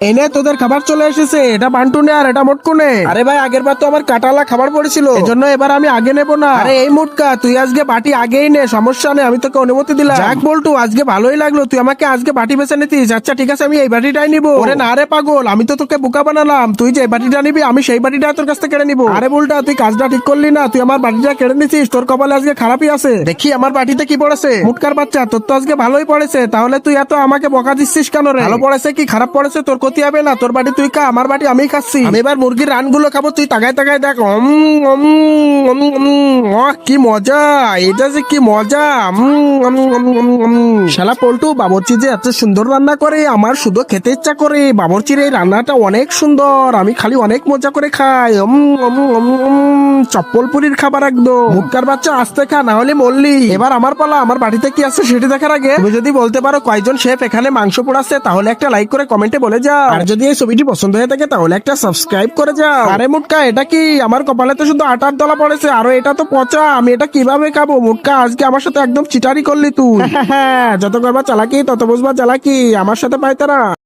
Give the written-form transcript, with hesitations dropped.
এনে তোদের খাবার চলে এসেছে। এটা বান্টুনে আর এটা মোটকুনে। আরে ভাই, আগের বার তো আমার কাটালা খাবার পড়েছিল, এজন্য এবার আমি আগে নেবো না। আরে এই মুটকা, তুই আজকে বাটি আগেই নে, সমস্যা নেই, আমি তোকে অনুমতি দিলাম। যাক বল্টু, আজকে ভালোই লাগলো, তুই আমাকে আজকে বাটি বেছে নিতিস। আচ্ছা ঠিক আছে, আমি এই বাটিটাই নিবো। ওরে না রে পাগল, আমি তো তোকে বোকা বানালাম। তুই যে বাটিটা নিবি, আমি সেই বাটিটা তোর কাছ থেকে কেড়ে নিবো। আরে বলটা, তুই কাজটা ঠিক করলি না, তুই আমার বাটিটা কেড়ে নিছিস। তোর কপালে আজকে খারাপই আছে। দেখি আমার বাটিতে কি পড়েছে। মুটকার বাচ্চা, তোর তো আজকে ভালোই পড়েছে, তাহলে তুই এত আমাকে বকা দিচ্ছিস কেন রে? ভালো পড়েছে কি খারাপ পড়েছে তোর ক্ষতি হবে না। তোর বাটি তুই খা, আমার বাটি আমি খাচ্ছি। আমি এবার মুরগির রানগুলো খাবো, তুই তাকায় তাকায় দেখ। কি মজা, এটা যে কি মজা। শালা পল্টু, বাবরচি যে এত সুন্দর রান্না করে, আমার শুধু খেতে ইচ্ছা করে। বাবরচির এই রান্নাটা অনেক সুন্দর, আমি খালি অনেক মজা করে খাই। চপ্পলপুরির খাবার একদম। মুটকার বাচ্চা আস্তে খা, না হলে মরলি। এবার আমার পালা, আমার বাড়িতে কি আছে সেটি দেখার আগে তুমি যদি বলতে পারো কয়জন শেফ এখানে মাংস পোড়াচ্ছে, তাহলে একটা লাইক করে কমেন্টে বলে যাও। আর যদি এই ছবিটি পছন্দ হয়ে থাকে তাহলে একটা সাবস্ক্রাইব করে যাও। আরে মুটকা, এটা কি? আমার কপালে তো শুধু আটার দলা পড়েছে, আরো এটা তো পচা। আমি এটা কিভাবে খাবো? মুটকা, আজকে আমার সাথে একদম চিটারি করলি তুই। যত করবা চালাকি তত বুঝবা চালাকি, আমার সাথে পাইতারা।